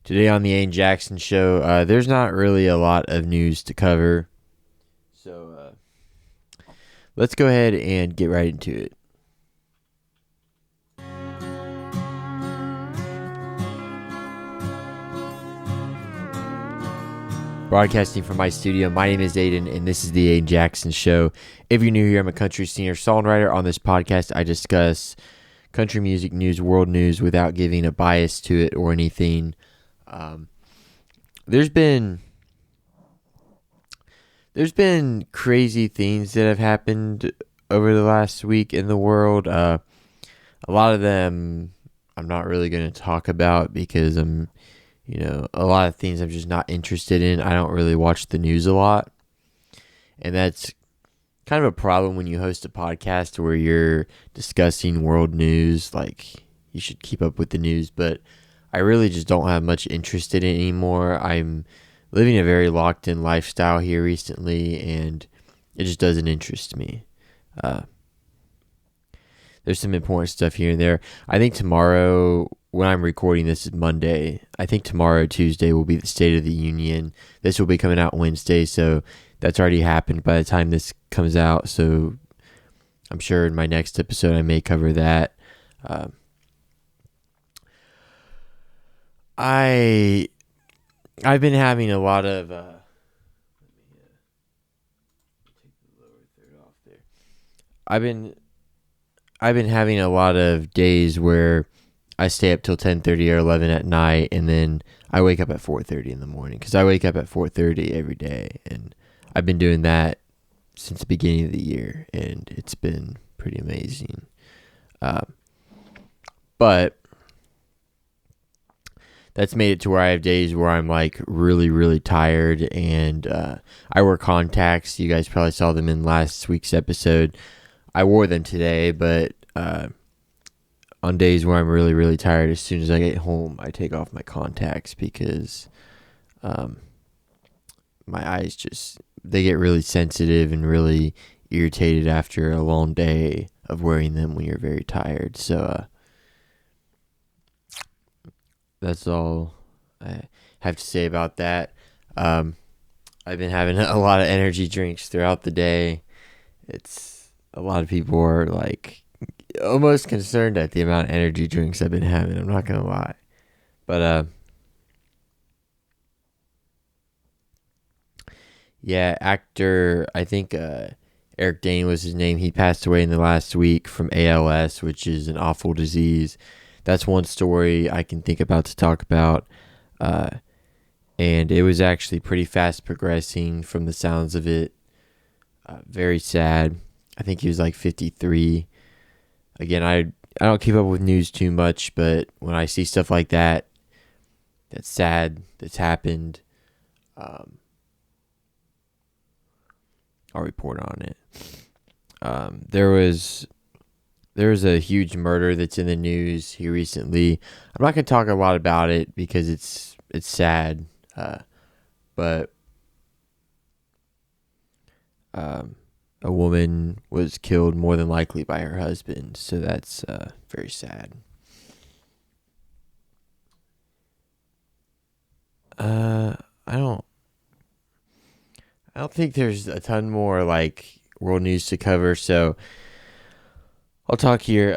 Today on the Ayden Jackson Show, there's not really a lot of news to cover, so let's go ahead and get right into it. Broadcasting from my studio, my name is Ayden, and this is the Ayden Jackson Show. If you're new here, I'm a country singer-songwriter. On this podcast, I discuss country music news, world news, without giving a bias to it or anything. There's been crazy things that have happened over the last week in the world. A lot of them I'm not really going to talk about because a lot of things I'm just not interested in. I don't really watch the news a lot, and that's kind of a problem when you host a podcast where you're discussing world news. Like, you should keep up with the news, but I really just don't have much interest in it anymore. I'm living a very locked-in lifestyle here recently, and it just doesn't interest me. There's some important stuff here and there. I think tomorrow, when I'm recording this, is Monday. I think tomorrow, Tuesday, will be the State of the Union. This will be coming out Wednesday, so that's already happened by the time this comes out. So I'm sure in my next episode I may cover that. I've been having a lot of let me take the lower third off there. I've been having a lot of days where I stay up till 10:30 or 11 at night, and then I wake up at 4:30 in the morning, because I wake up at 4:30 every day, and I've been doing that since the beginning of the year, and it's been pretty amazing. But that's made it to where I have days where I'm like really, really tired, and I wear contacts. You guys probably saw them in last week's episode. I wore them today, but on days where I'm really, really tired, as soon as I get home, I take off my contacts because my eyes they get really sensitive and really irritated after a long day of wearing them when you're very tired. So that's all I have to say about that. I've been having a lot of energy drinks throughout the day. A lot of people are like almost concerned at the amount of energy drinks I've been having. I'm not gonna lie, but yeah, actor, I think Eric Dane was his name. He passed away in the last week from ALS, which is an awful disease. That's one story I can think about to talk about. And it was actually pretty fast progressing from the sounds of it. Very sad. I think he was like 53. Again, I don't keep up with news too much, but when I see stuff like that, that's sad, that's happened, I'll report on it. There was a huge murder that's in the news here recently. I'm not going to talk a lot about it because it's sad, but a woman was killed more than likely by her husband, so that's very sad. I don't think there's a ton more like world news to cover, so I'll talk here.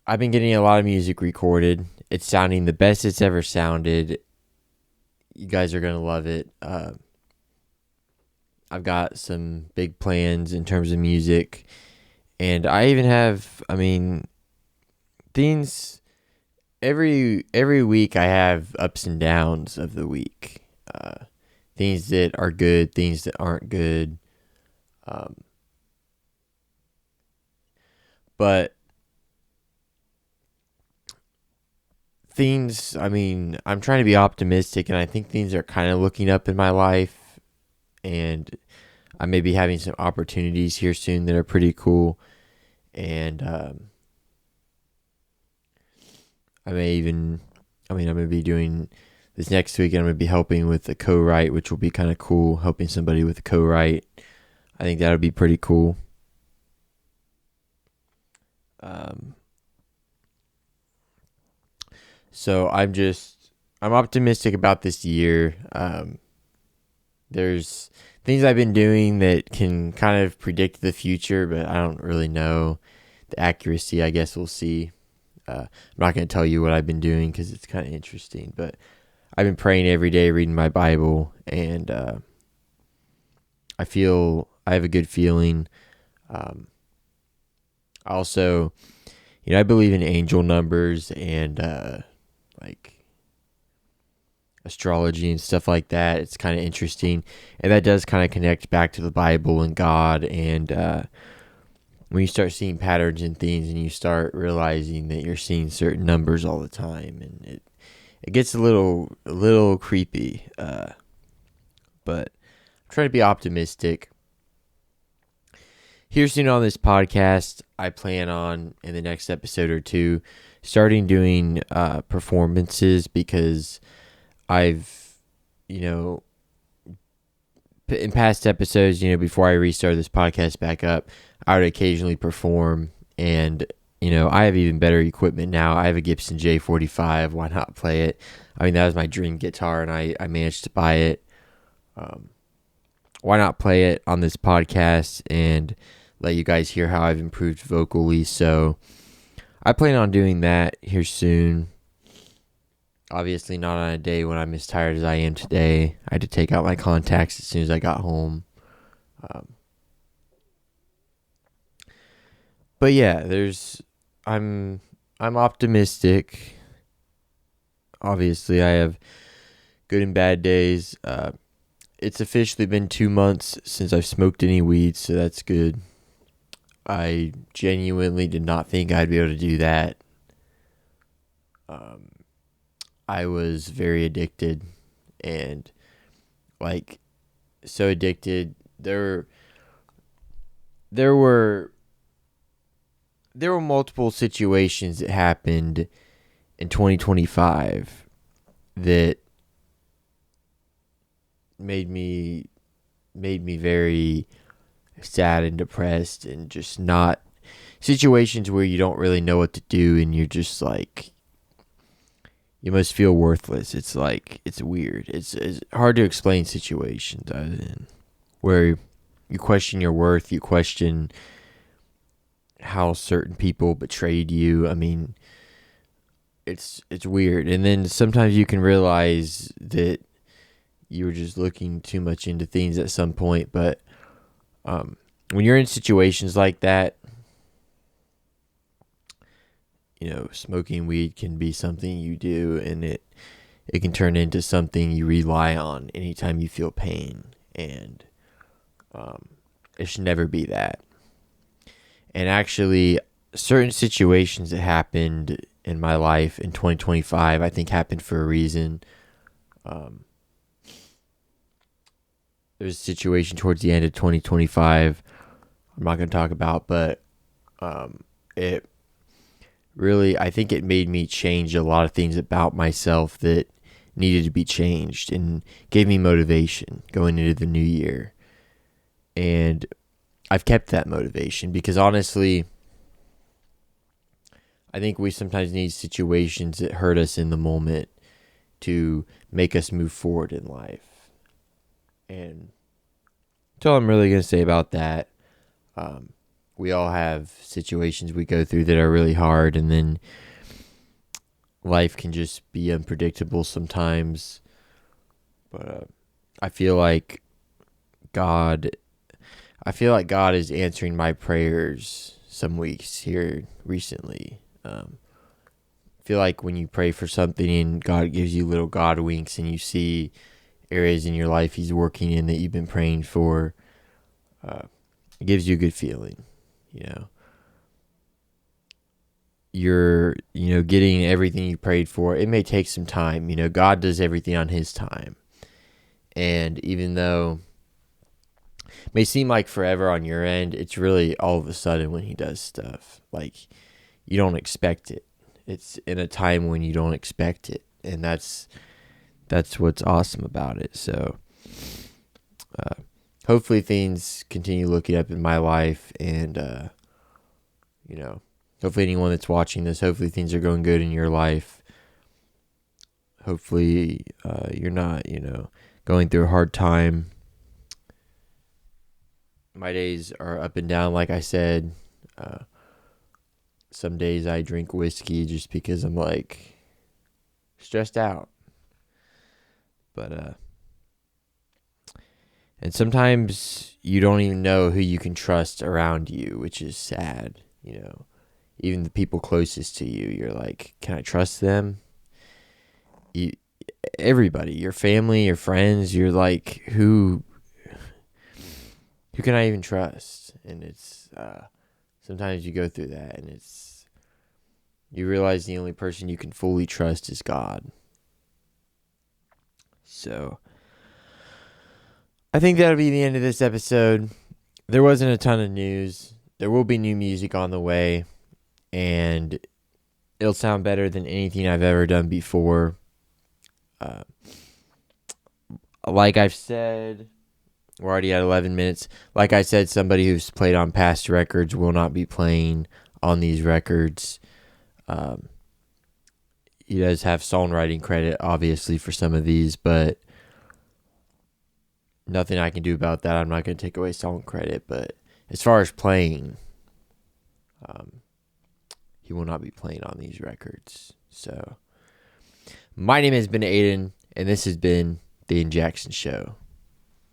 I've been getting a lot of music recorded. It's sounding the best it's ever sounded. You guys are gonna love it. I've got some big plans in terms of music, and I even have, things every week. I have ups and downs of the week. Things that are good, things that aren't good. But things, I'm trying to be optimistic, and I think things are kind of looking up in my life, and I may be having some opportunities here soon that are pretty cool, and I'm going to be doing this next week, and I'm going to be helping with the co-write, which will be kind of cool, helping somebody with the co-write. I think that would be pretty cool. So I'm I'm optimistic about this year. There's things I've been doing that can kind of predict the future, but I don't really know the accuracy. I guess we'll see. I'm not going to tell you what I've been doing because it's kind of interesting, but I've been praying every day, reading my Bible, and I have a good feeling. Also, I believe in angel numbers and like astrology and stuff like that. It's kind of interesting, and that does kind of connect back to the Bible and God. And when you start seeing patterns in things, and you start realizing that you're seeing certain numbers all the time, and it gets a little creepy. But I'm trying to be optimistic. Here soon on this podcast, I plan on in the next episode or two starting doing performances, because I've, in past episodes, before I restart this podcast back up, I would occasionally perform, and, I have even better equipment now. I have a Gibson J45. Why not play it? I mean, that was my dream guitar, and I managed to buy it. Why not play it on this podcast and let you guys hear how I've improved vocally? So I plan on doing that here soon. Obviously not on a day when I'm as tired as I am today. I had to take out my contacts as soon as I got home. But yeah, I'm optimistic. Obviously, I have good and bad days. It's officially been 2 months since I've smoked any weed, so that's good. I genuinely did not think I'd be able to do that. I was very addicted, and so addicted. There were multiple situations that happened in 2025 that made me very sad and depressed, and just not situations where you don't really know what to do, and you're just like, you must feel worthless. It's weird. It's hard to explain situations where you question your worth, you question how certain people betrayed you. I mean, it's weird. And then sometimes you can realize that you were just looking too much into things at some point. But when you're in situations like that, smoking weed can be something you do, and it can turn into something you rely on anytime you feel pain. And it should never be that. And actually, certain situations that happened in my life in 2025, I think happened for a reason. There's a situation towards the end of 2025 I'm not going to talk about, but it really, I think it made me change a lot of things about myself that needed to be changed, and gave me motivation going into the new year. And I've kept that motivation, because honestly, I think we sometimes need situations that hurt us in the moment to make us move forward in life. And that's all I'm really going to say about that. We all have situations we go through that are really hard, and then life can just be unpredictable sometimes. But I feel like God is answering my prayers some weeks here recently. I feel like when you pray for something and God gives you little God winks, and you see areas in your life He's working in that you've been praying for, it gives you a good feeling. You're getting everything you prayed for. It may take some time. God does everything on His time. And even though it may seem like forever on your end, it's really all of a sudden when He does stuff. Like, you don't expect it. It's in a time when you don't expect it. And that's what's awesome about it. So hopefully things continue looking up in my life, and hopefully anyone that's watching this, hopefully things are going good in your life. Hopefully, you're not, going through a hard time. My days are up and down, like I said. Some days I drink whiskey just because I'm like stressed out. But and sometimes you don't even know who you can trust around you, which is sad. Even the people closest to you, you're like, can I trust them? You, everybody, your family, your friends, you're like, who can I even trust? And it's sometimes you go through that, and you realize the only person you can fully trust is God. So I think that'll be the end of this episode. There wasn't a ton of news. There will be new music on the way, and it'll sound better than anything I've ever done before. Like I've said, we're already at 11 minutes. Like I said, somebody who's played on past records will not be playing on these records. He does have songwriting credit, obviously, for some of these, but nothing I can do about that. I'm not going to take away song credit, but as far as playing, he will not be playing on these records. So, my name has been Ayden, and this has been The Ian Jackson Show.